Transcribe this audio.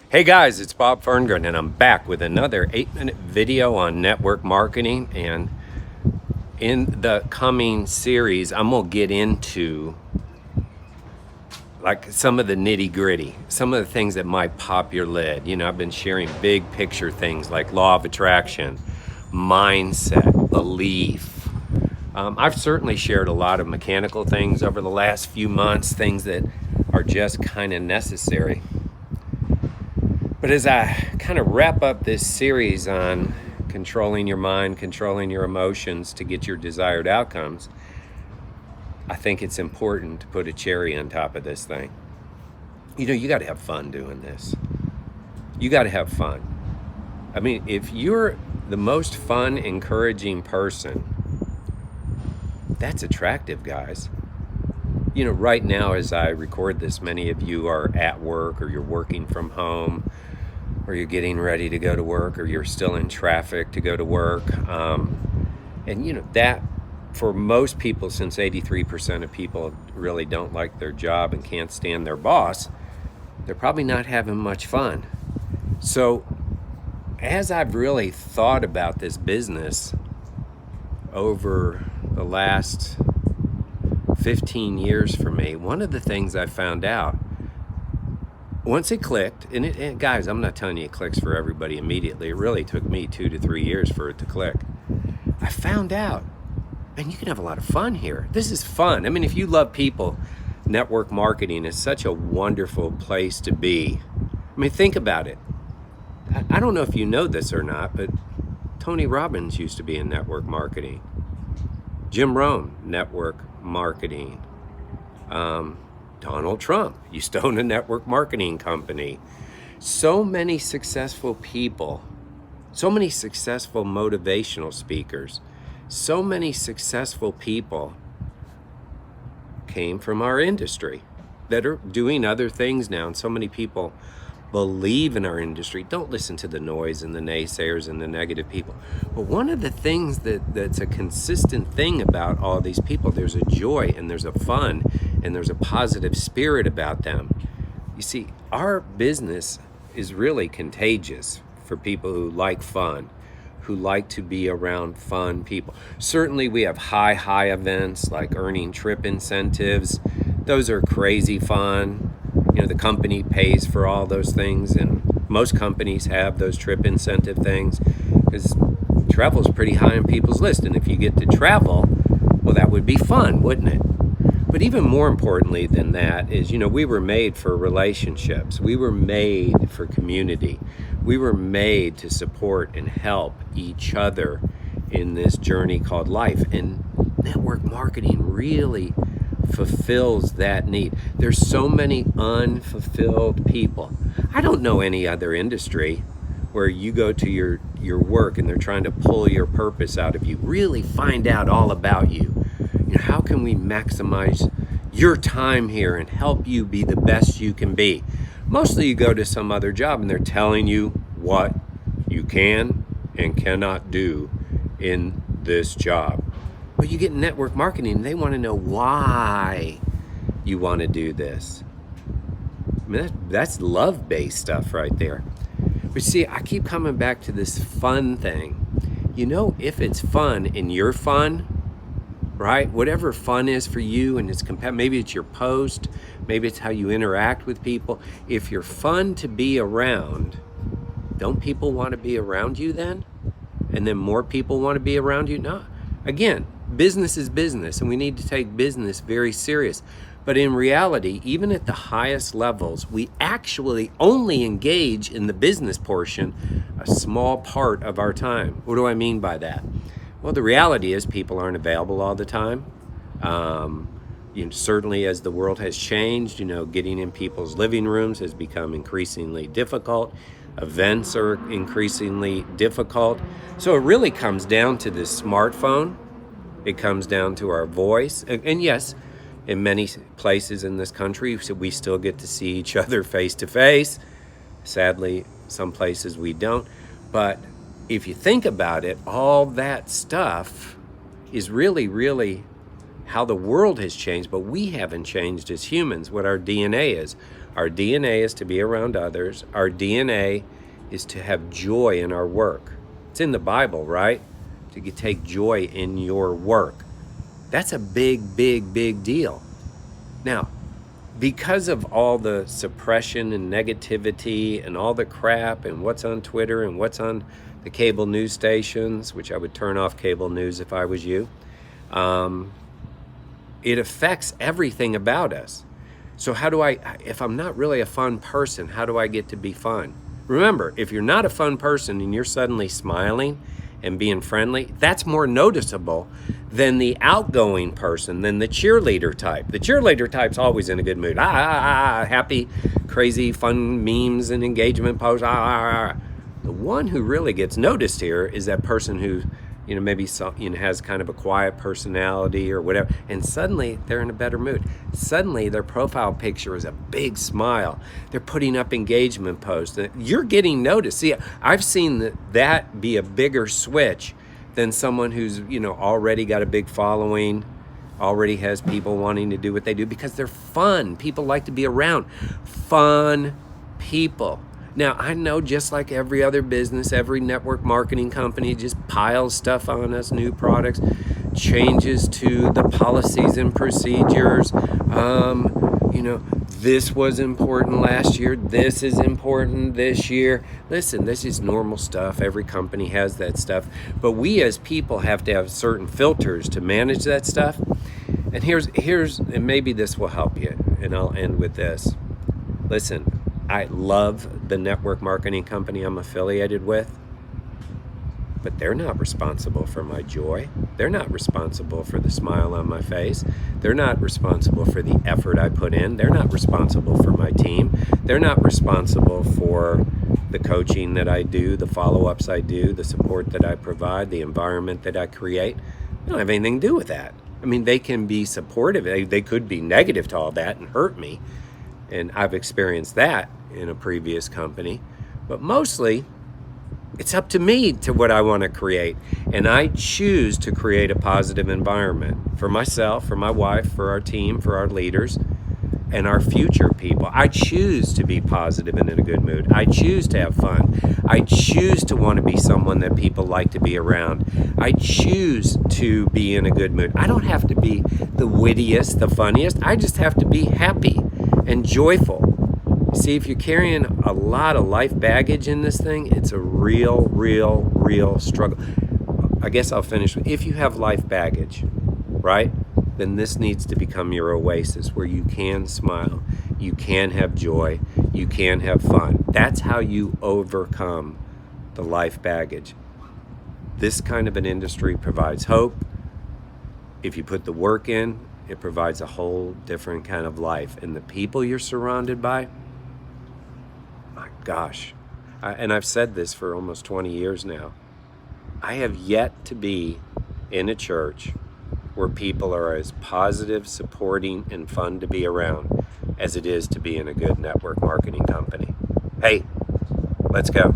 Hey guys, it's Bob Ferngren, and I'm back with another 8-minute video on network marketing. And in the coming series, I'm gonna get into like some of the nitty gritty, some of the things that might pop your lid. I've been sharing big picture things like law of attraction, mindset, belief. I've certainly shared a lot of mechanical things over the last few months, things that are just kind of necessary. But as I kind of wrap up this series on controlling your mind, controlling your emotions to get your desired outcomes, I think it's important to put a cherry on top of this thing. You got to have fun doing this. You got to have fun. I mean, if you're the most fun, encouraging person, that's attractive, guys. Right now as I record this, many of you are at work, or you're working from home, or you're getting ready to go to work, or you're still in traffic to go to work. That for most people, since 83% of people really don't like their job and can't stand their boss, they're probably not having much fun. So as I've really thought about this business over the last 15 years for me, one of the things I found out, once it clicked, and guys, I'm not telling you it clicks for everybody immediately. It really took me 2 to 3 years for it to click. I found out, man, you can have a lot of fun here. This is fun. I mean, if you love people, network marketing is such a wonderful place to be. I mean, think about it. I don't know if you know this or not, but Tony Robbins used to be in network marketing. Jim Rohn, network marketing. Donald Trump used to own a network marketing company. So many successful people, so many successful motivational speakers, so many successful people came from our industry that are doing other things now. And so many people believe in our industry. Don't listen to the noise and the naysayers and the negative people. But one of the things that's a consistent thing about all these people, there's a joy and there's a fun and there's a positive spirit about them. You see, our business is really contagious for people who like fun, who like to be around fun people. Certainly we have high events like earning trip incentives. Those are crazy fun. The company pays for all those things, and most companies have those trip incentive things because travel is pretty high on people's list. And if you get to travel, well, that would be fun, wouldn't it? But even more importantly than that is, we were made for relationships. We were made for community. We were made to support and help each other in this journey called life. And network marketing really fulfills that need. There's so many unfulfilled people. I don't know any other industry where you go to your work and they're trying to pull your purpose out of you, really find out all about you. How can we maximize your time here and help you be the best you can be? Mostly you go to some other job and they're telling you what you can and cannot do in this job. But you get network marketing and they want to know why you want to do this. I mean, that's love-based stuff right there. But see, I keep coming back to this fun thing. If it's fun and you're fun, right? Whatever fun is for you, and maybe it's your post, maybe it's how you interact with people. If you're fun to be around, don't people want to be around you then? And then more people want to be around you? No. Again, business is business, and we need to take business very serious. But in reality, even at the highest levels, we actually only engage in the business portion a small part of our time. What do I mean by that? Well, the reality is people aren't available all the time. Certainly as the world has changed, getting in people's living rooms has become increasingly difficult. Events are increasingly difficult. So it really comes down to this smartphone. It comes down to our voice. And yes, in many places in this country, we still get to see each other face to face. Sadly, some places we don't. But if you think about it, all that stuff is really how the world has changed, but we haven't changed as humans, what our DNA is. Our DNA is to be around others. Our DNA is to have joy in our work. It's in the Bible, right? To take joy in your work. That's a big, big, big deal. Now, because of all the suppression and negativity and all the crap and what's on Twitter and what's on the cable news stations, which I would turn off cable news if I was you, it affects everything about us. So how do I, if I'm not really a fun person, how do I get to be fun? Remember, if you're not a fun person and you're suddenly smiling and being friendly, that's more noticeable than the outgoing person, than the cheerleader type. The cheerleader type's always in a good mood. Happy, crazy, fun memes and engagement posts. The one who really gets noticed here is that person who, maybe has kind of a quiet personality or whatever, and suddenly they're in a better mood. Suddenly their profile picture is a big smile. They're putting up engagement posts. You're getting noticed. See, I've seen that be a bigger switch than someone who's, already got a big following, already has people wanting to do what they do because they're fun. People like to be around fun people. Now, I know just like every other business, every network marketing company just piles stuff on us, new products, changes to the policies and procedures. This was important last year. This is important this year. Listen, this is normal stuff. Every company has that stuff. But we as people have to have certain filters to manage that stuff. And and maybe this will help you. And I'll end with this. Listen, I love the network marketing company I'm affiliated with, but they're not responsible for my joy. They're not responsible for the smile on my face. They're not responsible for the effort I put in. They're not responsible for my team. They're not responsible for the coaching that I do, the follow-ups I do, the support that I provide, the environment that I create. They don't have anything to do with that. I mean, they can be supportive. They could be negative to all that and hurt me. And I've experienced that in a previous company. But mostly, it's up to me to what I want to create. And I choose to create a positive environment for myself, for my wife, for our team, for our leaders, and our future people. I choose to be positive and in a good mood. I choose to have fun. I choose to want to be someone that people like to be around. I choose to be in a good mood. I don't have to be the wittiest, the funniest. I just have to be happy and joyful. See, if you're carrying a lot of life baggage in this thing, it's a real struggle. I guess I'll finish with, if you have life baggage, right, then this needs to become your oasis where you can smile, you can have joy, you can have fun. That's how you overcome the life baggage. This kind of an industry provides hope. If you put the work in, it provides a whole different kind of life. And the people you're surrounded by, my gosh, and I've said this for almost 20 years now, I have yet to be in a church where people are as positive, supporting, and fun to be around as it is to be in a good network marketing company. Hey, let's go.